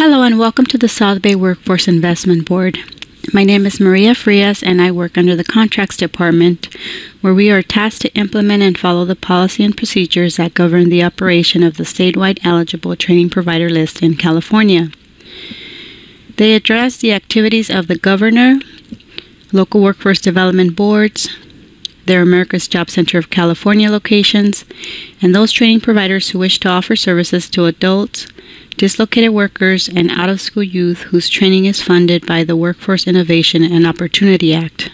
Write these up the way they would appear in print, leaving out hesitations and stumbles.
Hello and welcome to the South Bay Workforce Investment Board. My name is Maria Frias and I work under the Contracts Department, where we are tasked to implement and follow the policy and procedures that govern the operation of the statewide eligible training provider list in California. They address the activities of the governor, local workforce development boards, their America's Job Center of California locations, and those training providers who wish to offer services to adults, dislocated workers, and out-of-school youth whose training is funded by the Workforce Innovation and Opportunity Act.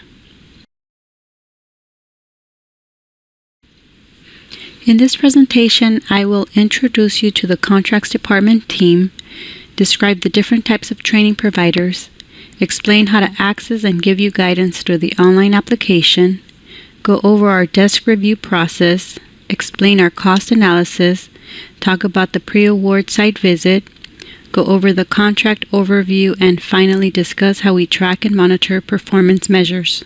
In this presentation, I will introduce you to the Contracts Department team, describe the different types of training providers, explain how to access and give you guidance through the online application, go over our desk review process, explain our cost analysis, talk about the pre-award site visit, go over the contract overview, and finally discuss how we track and monitor performance measures.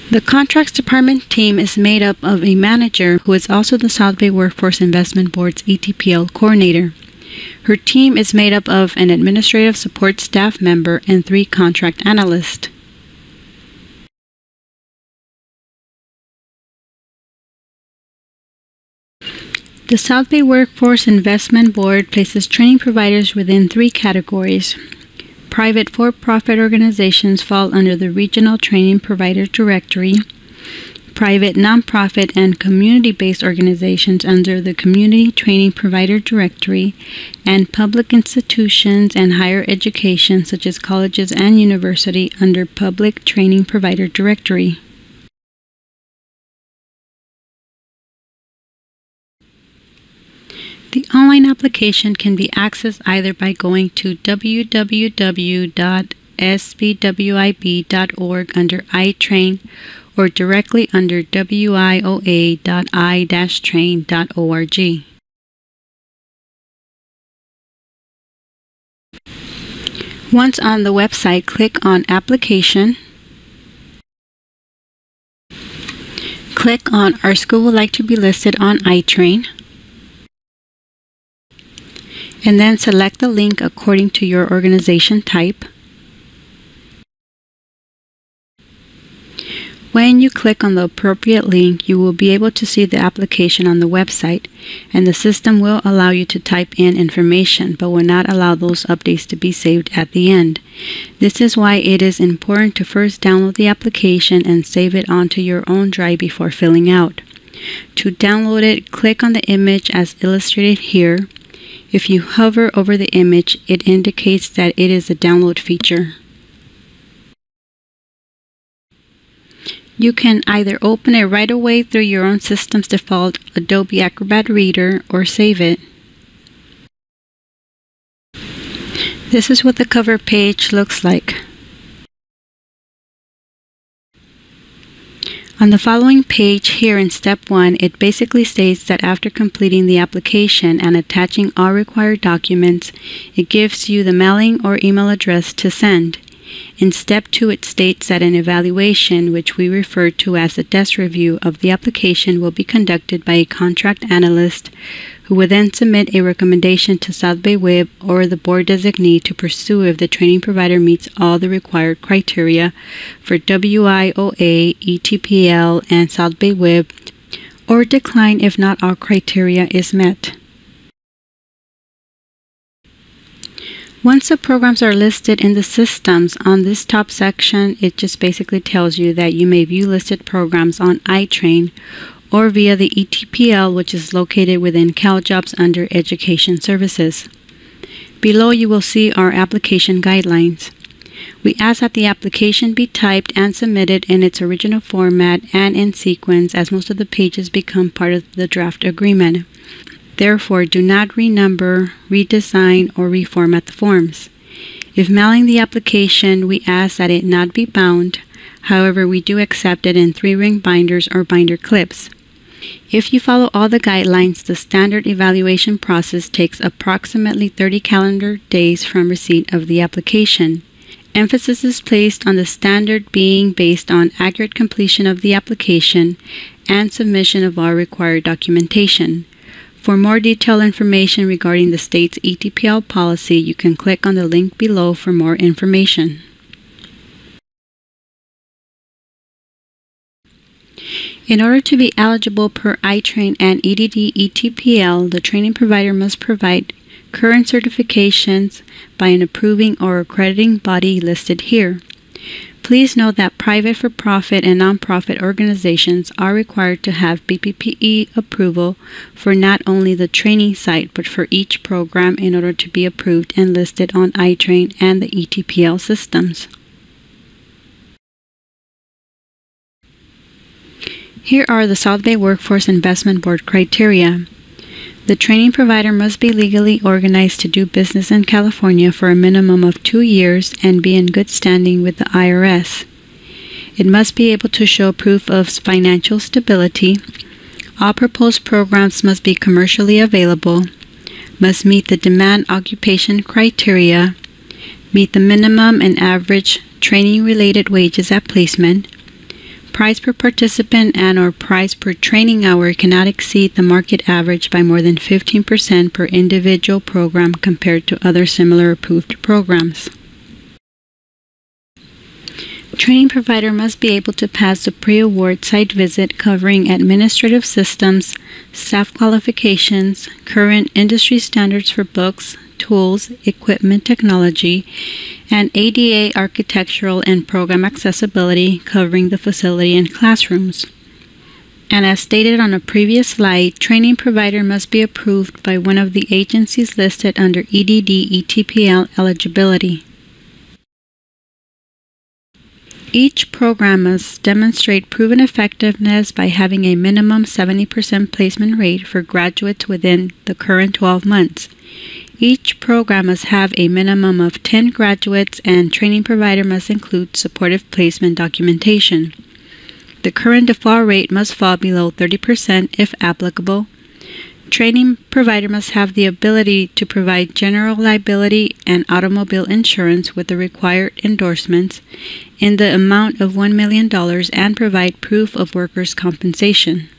The Contracts Department team is made up of a manager who is also the South Bay Workforce Investment Board's ETPL coordinator. Her team is made up of an administrative support staff member and 3 contract analysts. The South Bay Workforce Investment Board places training providers within 3 categories. Private for-profit organizations fall under the Regional Training Provider Directory, private nonprofit and community-based organizations under the Community Training Provider Directory, and public institutions and higher education such as colleges and university under Public Training Provider Directory. The online application can be accessed either by going to www.sbwib.org under iTrain or directly under wioa.i-train.org. Once on the website, click on Application. Click on Our School Would Like to Be Listed on iTrain, and then select the link according to your organization type. When you click on the appropriate link, you will be able to see the application on the website, and the system will allow you to type in information, but will not allow those updates to be saved at the end. This is why it is important to first download the application and save it onto your own drive before filling out. To download it, click on the image as illustrated here. If you hover over the image, it indicates that it is a download feature. You can either open it right away through your own system's default Adobe Acrobat Reader or save it. This is what the cover page looks like. On the following page here in Step 1, it basically states that after completing the application and attaching all required documents, it gives you the mailing or email address to send. In Step 2, it states that an evaluation, which we refer to as a desk review of the application, will be conducted by a contract analyst who will then submit a recommendation to South Bay WIB or the board designee to pursue if the training provider meets all the required criteria for WIOA, ETPL, and South Bay WIB, or decline if not all criteria is met. Once the programs are listed in the systems, on this top section, it just basically tells you that you may view listed programs on iTrain or via the ETPL, which is located within CalJobs under Education Services. Below you will see our application guidelines. We ask that the application be typed and submitted in its original format and in sequence, as most of the pages become part of the draft agreement. Therefore, do not renumber, redesign, or reformat the forms. If mailing the application, we ask that it not be bound. However, we do accept it in 3-ring binders or binder clips. If you follow all the guidelines, the standard evaluation process takes approximately 30 calendar days from receipt of the application. Emphasis is placed on the standard being based on accurate completion of the application and submission of all required documentation. For more detailed information regarding the state's ETPL policy, you can click on the link below for more information. In order to be eligible per iTrain and EDD ETPL, the training provider must provide current certifications by an approving or accrediting body listed here. Please note that private for-profit and nonprofit organizations are required to have BPPE approval for not only the training site but for each program in order to be approved and listed on iTrain and the ETPL systems. Here are the South Bay Workforce Investment Board criteria. The training provider must be legally organized to do business in California for a minimum of 2 years and be in good standing with the IRS. It must be able to show proof of financial stability. All proposed programs must be commercially available, must meet the demand occupation criteria, meet the minimum and average training-related wages at placement. Price per participant and/or price per training hour cannot exceed the market average by more than 15% per individual program compared to other similar approved programs. Training provider must be able to pass the pre-award site visit covering administrative systems, staff qualifications, current industry standards for books, tools, equipment technology, and ADA architectural and program accessibility covering the facility and classrooms. And as stated on a previous slide, training provider must be approved by one of the agencies listed under EDD ETPL eligibility. Each program must demonstrate proven effectiveness by having a minimum 70% placement rate for graduates within the current 12 months. Each program must have a minimum of 10 graduates, and training provider must include supportive placement documentation. The current default rate must fall below 30% if applicable. Training provider must have the ability to provide general liability and automobile insurance with the required endorsements in the amount of $1 million and provide proof of workers' compensation.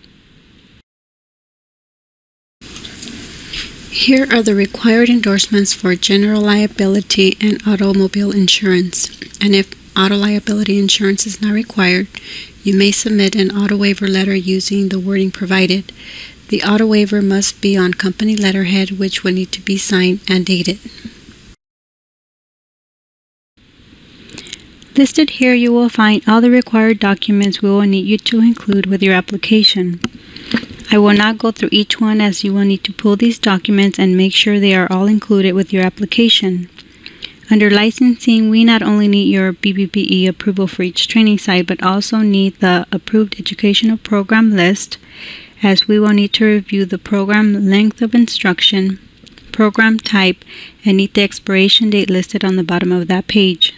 Here are the required endorsements for general liability and automobile insurance. And if auto liability insurance is not required, you may submit an auto waiver letter using the wording provided. The auto waiver must be on company letterhead, which will need to be signed and dated. Listed here, you will find all the required documents we will need you to include with your application. I will not go through each one, as you will need to pull these documents and make sure they are all included with your application. Under licensing, we not only need your BPPE approval for each training site, but also need the approved educational program list, as we will need to review the program length of instruction, program type, and need the expiration date listed on the bottom of that page.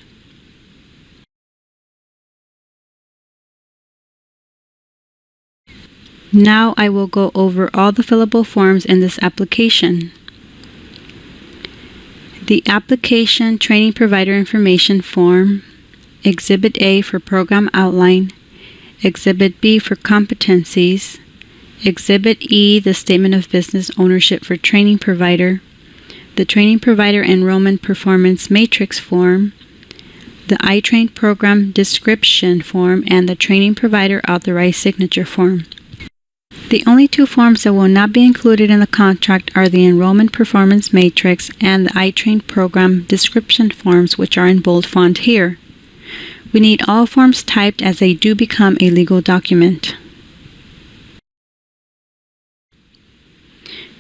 Now I will go over all the fillable forms in this application. The application training provider information form, Exhibit A for program outline, Exhibit B for competencies, Exhibit E, the statement of business ownership for training provider, the training provider enrollment performance matrix form, the iTrain program description form, and the training provider authorized signature form. The only two forms that will not be included in the contract are the enrollment performance matrix and the iTrain program description forms, which are in bold font here. We need all forms typed, as they do become a legal document.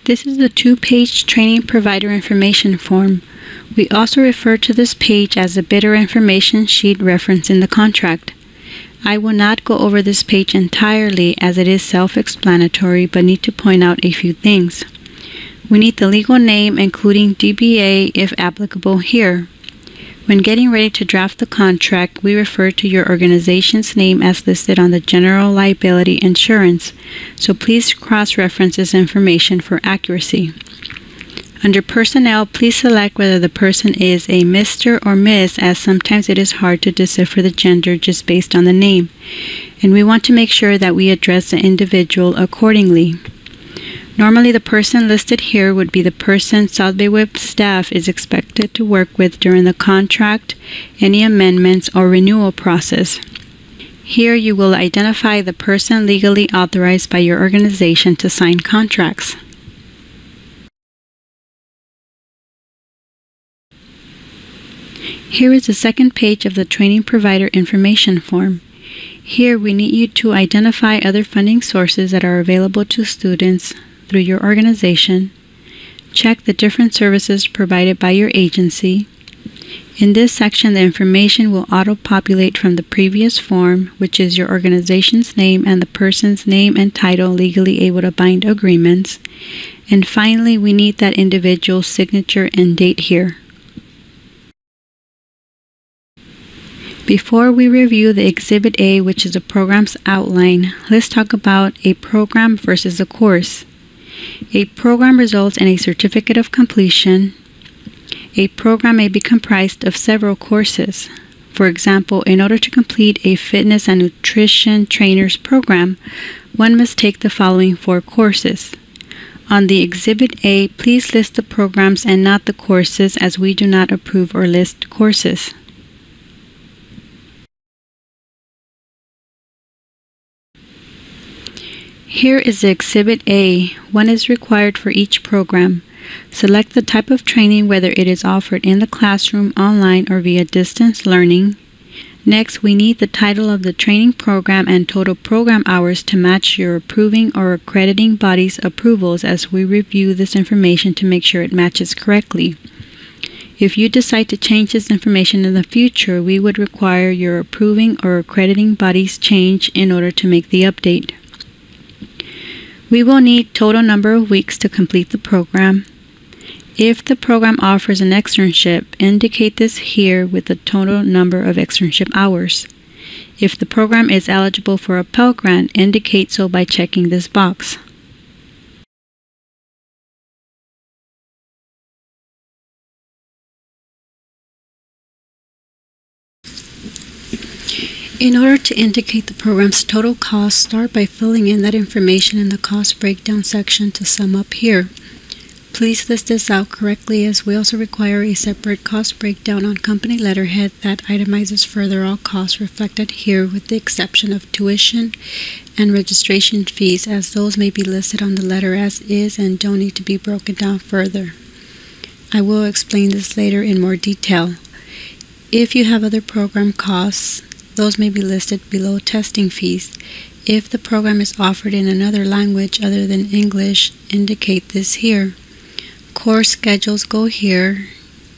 This is the 2-page training provider information form. We also refer to this page as a bidder information sheet referenced in the contract. I will not go over this page entirely, as it is self-explanatory, but need to point out a few things. We need the legal name, including DBA if applicable here. When getting ready to draft the contract, we refer to your organization's name as listed on the general liability insurance, so please cross-reference this information for accuracy. Under personnel, please select whether the person is a Mr. or Miss, as sometimes it is hard to decipher the gender just based on the name. and we want to make sure that we address the individual accordingly. Normally, the person listed here would be the person SBWIB staff is expected to work with during the contract, any amendments, or renewal process. Here you will identify the person legally authorized by your organization to sign contracts. Here is the second page of the Training Provider Information Form. Here we need you to identify other funding sources that are available to students through your organization, check the different services provided by your agency. In this section, the information will auto-populate from the previous form, which is your organization's name and the person's name and title legally able to bind agreements. And finally, we need that individual's signature and date here. Before we review the Exhibit A, which is the program's outline, let's talk about a program versus a course. A program results in a certificate of completion. A program may be comprised of several courses. For example, in order to complete a fitness and nutrition trainer's program, one must take the following 4 courses. On the Exhibit A, please list the programs and not the courses, as we do not approve or list courses. Here is the Exhibit A. One is required for each program. Select the type of training, whether it is offered in the classroom, online, or via distance learning. Next, we need the title of the training program and total program hours to match your approving or accrediting body's approvals, as we review this information to make sure it matches correctly. If you decide to change this information in the future, we would require your approving or accrediting body's change in order to make the update. We will need total number of weeks to complete the program. If the program offers an externship, indicate this here with the total number of externship hours. If the program is eligible for a Pell Grant, indicate so by checking this box. In order to indicate the program's total cost, start by filling in that information in the cost breakdown section to sum up here. Please list this out correctly, as we also require a separate cost breakdown on company letterhead that itemizes further all costs reflected here, with the exception of tuition and registration fees, as those may be listed on the letter as is and don't need to be broken down further. I will explain this later in more detail. If you have other program costs, those may be listed below testing fees. If the program is offered in another language other than English, indicate this here. Course schedules go here.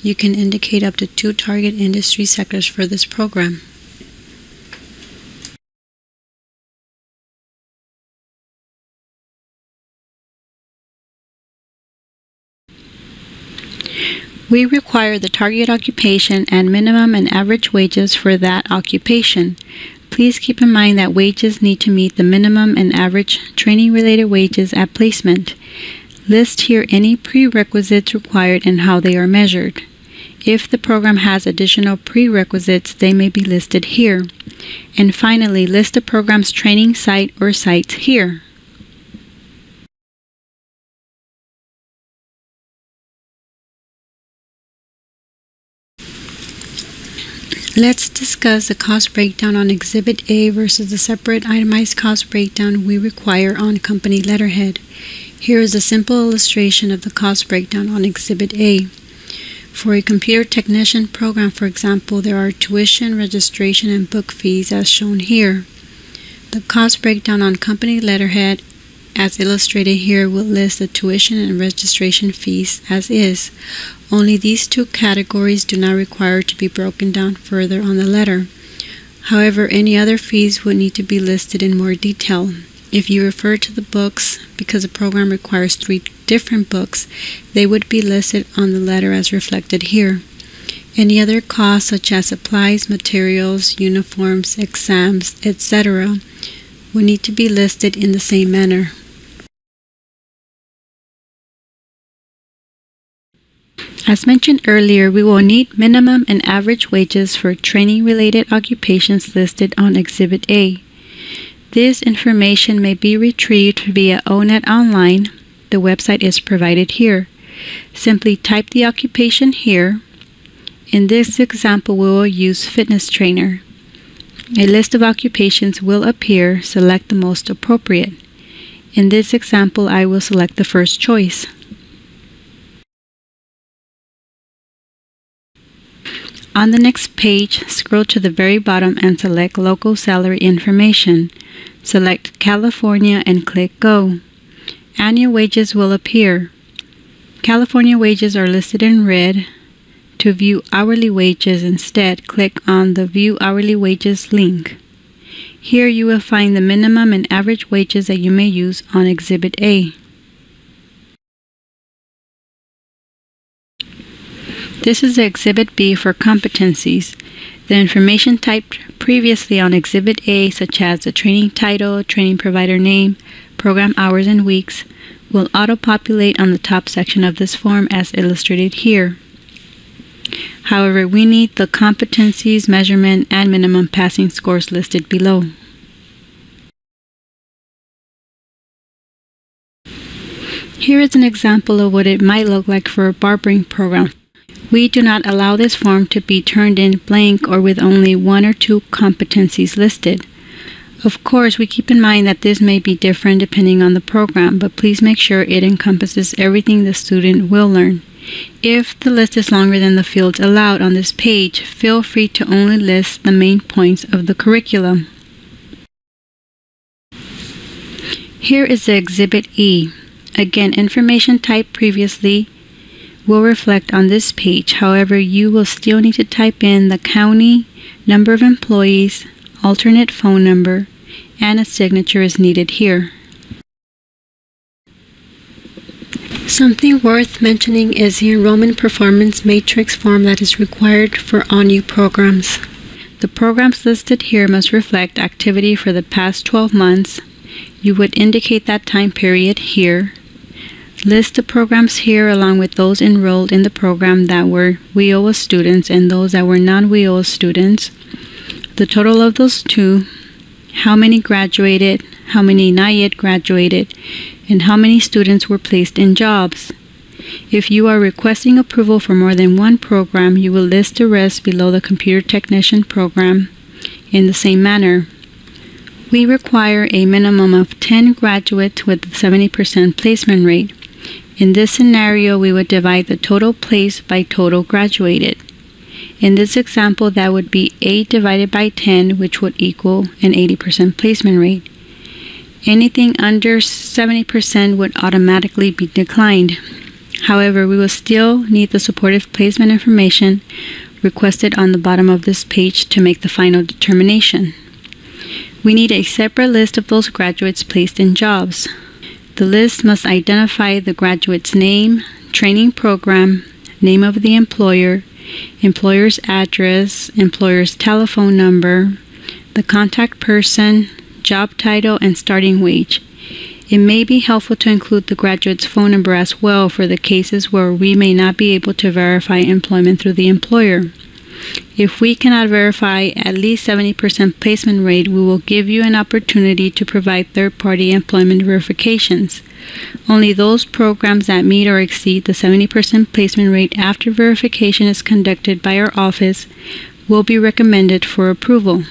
You can indicate up to 2 target industry sectors for this program. We require the target occupation and minimum and average wages for that occupation. Please keep in mind that wages need to meet the minimum and average training-related wages at placement. List here any prerequisites required and how they are measured. If the program has additional prerequisites, they may be listed here. And finally, list the program's training site or sites here. Let's discuss the cost breakdown on Exhibit A versus the separate itemized cost breakdown we require on company letterhead. Here is a simple illustration of the cost breakdown on Exhibit A. For a computer technician program, for example, there are tuition, registration, and book fees as shown here. The cost breakdown on company letterhead, as illustrated here, will list the tuition and registration fees as is. Only these 2 categories do not require to be broken down further on the letter. However, any other fees would need to be listed in more detail. If you refer to the books, because the program requires 3 different books, they would be listed on the letter as reflected here. Any other costs, such as supplies, materials, uniforms, exams, etc., would need to be listed in the same manner. As mentioned earlier, we will need minimum and average wages for training-related occupations listed on Exhibit A. This information may be retrieved via ONET Online. The website is provided here. Simply type the occupation here. In this example, we will use fitness trainer. A list of occupations will appear. Select the most appropriate. In this example, I will select the first choice. On the next page, scroll to the very bottom and select Local Salary Information. Select California and click Go. Annual wages will appear. California wages are listed in red. To view hourly wages instead, click on the View Hourly Wages link. Here you will find the minimum and average wages that you may use on Exhibit A. This is Exhibit B for competencies. The information typed previously on Exhibit A, such as the training title, training provider name, program hours and weeks, will auto-populate on the top section of this form as illustrated here. However, we need the competencies, measurement, and minimum passing scores listed below. Here is an example of what it might look like for a barbering program. We do not allow this form to be turned in blank or with only one or two competencies listed. Of course, we keep in mind that this may be different depending on the program, but please make sure it encompasses everything the student will learn. If the list is longer than the fields allowed on this page, feel free to only list the main points of the curriculum. Here is the Exhibit E. Again, information typed previously will reflect on this page. However, you will still need to type in the county, number of employees, alternate phone number, and a signature is needed here. Something worth mentioning is the Enrollment Performance Matrix form that is required for all new programs. The programs listed here must reflect activity for the past 12 months. You would indicate that time period here. List the programs here along with those enrolled in the program that were WIOA students and those that were non-WIOA students. The total of those two, how many graduated, how many not yet graduated, and how many students were placed in jobs. If you are requesting approval for more than one program, you will list the rest below the computer technician program in the same manner. We require a minimum of 10 graduates with a 70% placement rate. In this scenario, we would divide the total placed by total graduated. In this example, that would be 8 divided by 10, which would equal an 80% placement rate. Anything under 70% would automatically be declined. However, we will still need the supportive placement information requested on the bottom of this page to make the final determination. We need a separate list of those graduates placed in jobs. The list must identify the graduate's name, training program, name of the employer, employer's address, employer's telephone number, the contact person, job title, and starting wage. It may be helpful to include the graduate's phone number as well for the cases where we may not be able to verify employment through the employer. If we cannot verify at least 70% placement rate, we will give you an opportunity to provide third-party employment verifications. Only those programs that meet or exceed the 70% placement rate after verification is conducted by our office will be recommended for approval.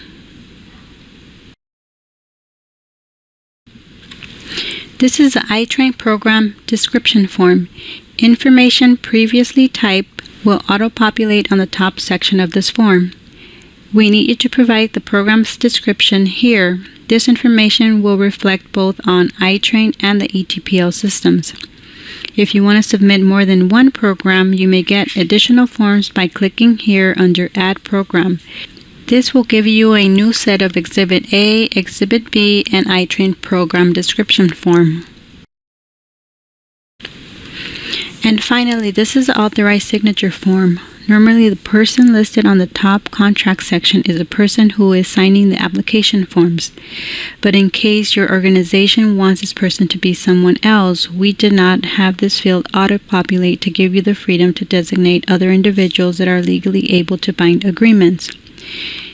This is the iTrain program description form. Information previously typed will auto-populate on the top section of this form. We need you to provide the program's description here. This information will reflect both on iTrain and the ETPL systems. If you want to submit more than one program, you may get additional forms by clicking here under Add Program. This will give you a new set of Exhibit A, Exhibit B, and iTrain program description form. And finally, this is the Authorized signature form. Normally, the person listed on the top contract section is the person who is signing the application forms. But in case your organization wants this person to be someone else, we did not have this field auto-populate to give you the freedom to designate other individuals that are legally able to bind agreements.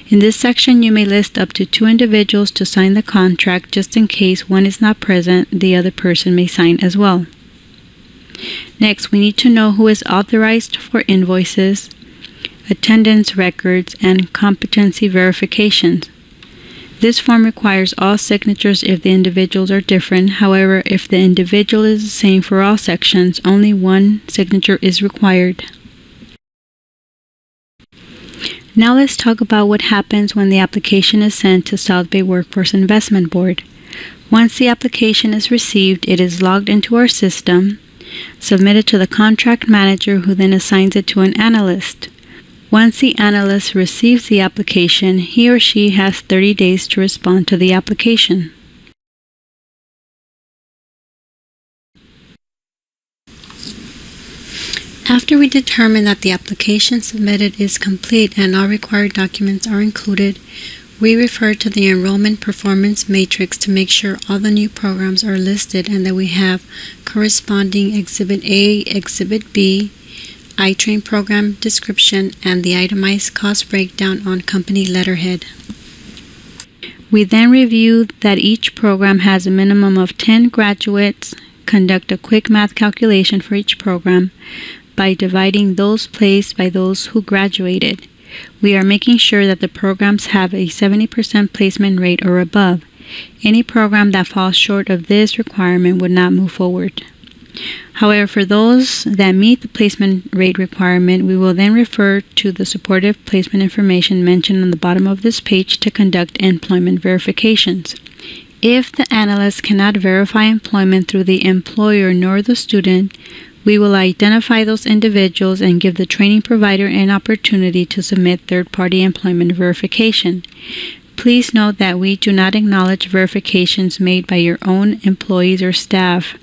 In this section, you may list up to 2 individuals to sign the contract. Just in case one is not present, the other person may sign as well. Next, we need to know who is authorized for invoices, attendance records, and competency verifications. This form requires all signatures if the individuals are different. However, if the individual is the same for all sections, only one signature is required. Now let's talk about what happens when the application is sent to South Bay Workforce Investment Board. Once the application is received, it is logged into our system, submitted to the contract manager, who then assigns it to an analyst. Once the analyst receives the application, he or she has 30 days to respond to the application. After we determine that the application submitted is complete and all required documents are included, we refer to the Enrollment Performance Matrix to make sure all the new programs are listed and that we have corresponding Exhibit A, Exhibit B, iTrain program description, and the itemized cost breakdown on company letterhead. We then review that each program has a minimum of 10 graduates, conduct a quick math calculation for each program by dividing those placed by those who graduated. We are making sure that the programs have a 70% placement rate or above. Any program that falls short of this requirement would not move forward. However, for those that meet the placement rate requirement, we will then refer to the supportive placement information mentioned on the bottom of this page to conduct employment verifications. If the analyst cannot verify employment through the employer nor the student, we will identify those individuals and give the training provider an opportunity to submit third-party employment verification. Please note that we do not acknowledge verifications made by your own employees or staff.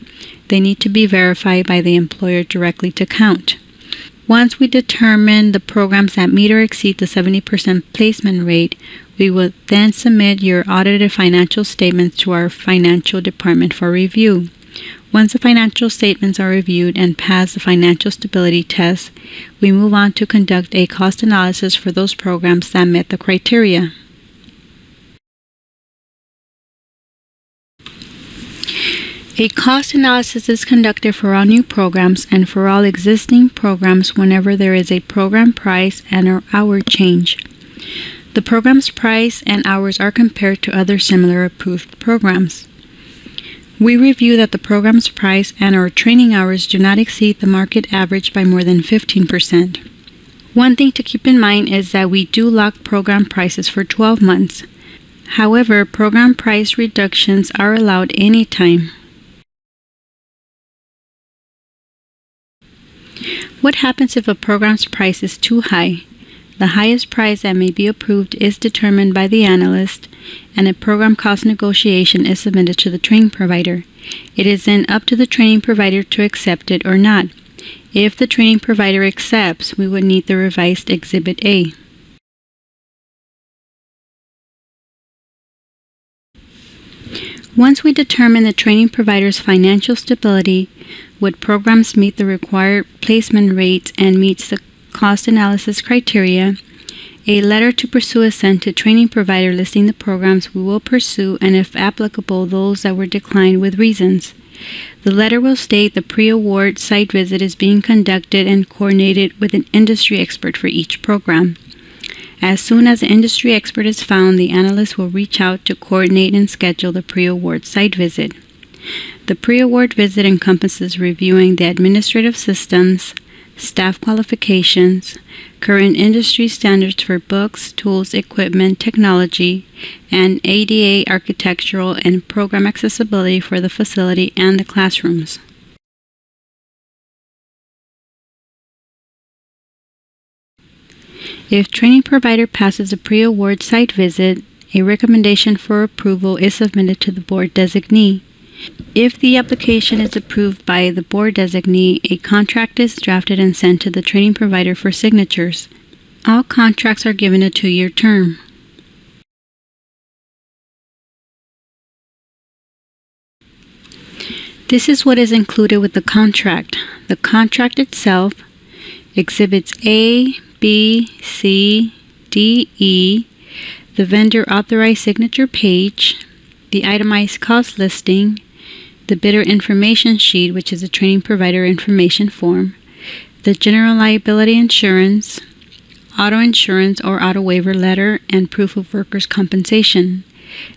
They need to be verified by the employer directly to count. Once we determine the programs that meet or exceed the 70% placement rate, we will then submit your audited financial statements to our financial department for review. Once the financial statements are reviewed and pass the financial stability test, we move on to conduct a cost analysis for those programs that met the criteria. A cost analysis is conducted for all new programs and for all existing programs whenever there is a program price and/or hour change. The program's price and hours are compared to other similar approved programs. We review that the program's price and/or training hours do not exceed the market average by more than 15%. One thing to keep in mind is that we do lock program prices for 12 months. However, program price reductions are allowed anytime. What happens if a program's price is too high? The highest price that may be approved is determined by the analyst, and a program cost negotiation is submitted to the training provider. It is then up to the training provider to accept it or not. If the training provider accepts, we would need the revised Exhibit A. Once we determine the training provider's financial stability, would programs meet the required placement rates and meets the cost analysis criteria, a letter to pursue is sent to training provider listing the programs we will pursue and, if applicable, those that were declined with reasons. The letter will state the pre-award site visit is being conducted and coordinated with an industry expert for each program. As soon as the industry expert is found, the analyst will reach out to coordinate and schedule the pre-award site visit. The pre-award visit encompasses reviewing the administrative systems, staff qualifications, current industry standards for books, tools, equipment, technology, and ADA architectural and program accessibility for the facility and the classrooms. If training provider passes a pre-award site visit, a recommendation for approval is submitted to the board designee. If the application is approved by the board designee, a contract is drafted and sent to the training provider for signatures. All contracts are given a 2-year term. This is what is included with the contract. The contract itself, Exhibits A, B, C, D, E, the vendor authorized signature page, the itemized cost listing, the bidder information sheet, which is a training provider information form, the general liability insurance, auto insurance or auto waiver letter, and proof of workers' compensation.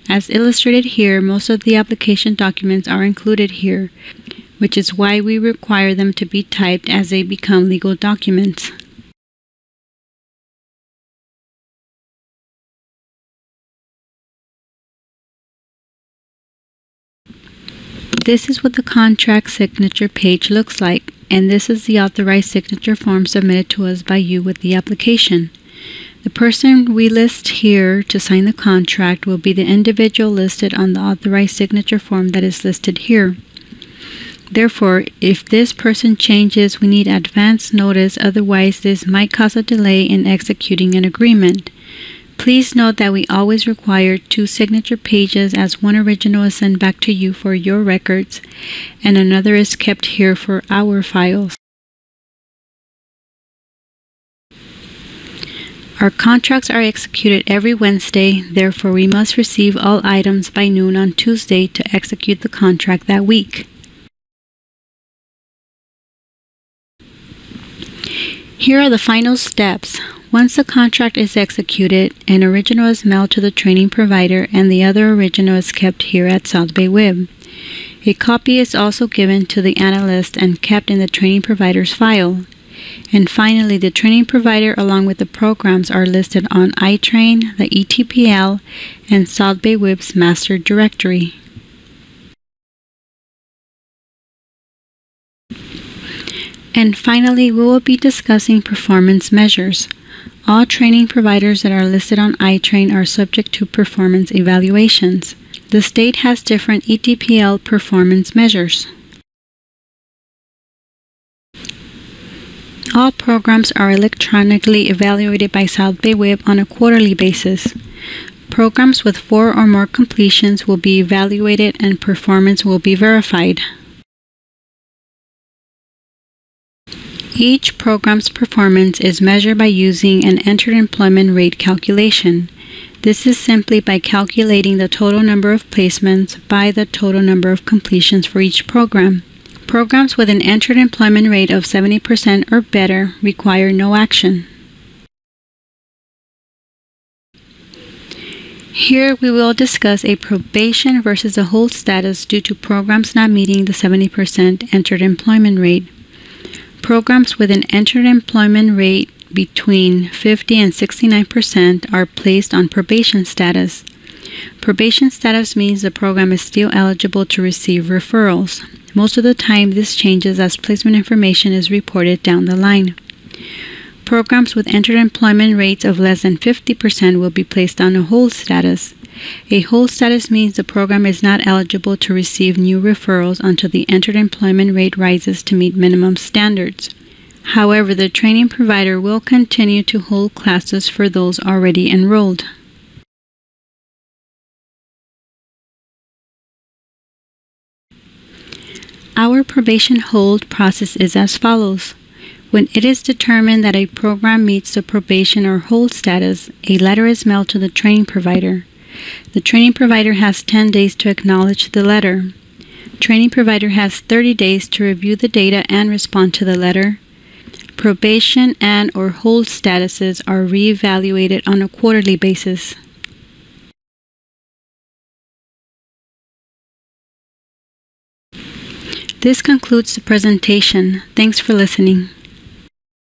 As illustrated here, most of the application documents are included here, which is why we require them to be typed as they become legal documents. This is what the contract signature page looks like, and this is the authorized signature form submitted to us by you with the application. The person we list here to sign the contract will be the individual listed on the authorized signature form that is listed here. Therefore, if this person changes, we need advance notice, otherwise this might cause a delay in executing an agreement. Please note that we always require 2 signature pages, as one original is sent back to you for your records and another is kept here for our files. Our contracts are executed every Wednesday, therefore we must receive all items by noon on Tuesday to execute the contract that week. Here are the final steps. Once the contract is executed, an original is mailed to the training provider and the other original is kept here at SBWIB. A copy is also given to the analyst and kept in the training provider's file. And finally, the training provider along with the programs are listed on iTrain, the ETPL, and SBWIB's master directory. And finally, we will be discussing performance measures. All training providers that are listed on iTrain are subject to performance evaluations. The state has different ETPL performance measures. All programs are electronically evaluated by SBWIB on a quarterly basis. Programs with 4 or more completions will be evaluated and performance will be verified. Each program's performance is measured by using an entered employment rate calculation. This is simply by calculating the total number of placements by the total number of completions for each program. Programs with an entered employment rate of 70% or better require no action. Here we will discuss a probation versus a hold status due to programs not meeting the 70% entered employment rate. Programs with an entered employment rate between 50 and 69% are placed on probation status. Probation status means the program is still eligible to receive referrals. Most of the time this changes as placement information is reported down the line. Programs with entered employment rates of less than 50% will be placed on a hold status. A hold status means the program is not eligible to receive new referrals until the entered employment rate rises to meet minimum standards. However, the training provider will continue to hold classes for those already enrolled. Our probation hold process is as follows. When it is determined that a program meets the probation or hold status, a letter is mailed to the training provider. The training provider has 10 days to acknowledge the letter. Training provider has 30 days to review the data and respond to the letter. Probation and or hold statuses are reevaluated on a quarterly basis. This concludes the presentation. Thanks for listening.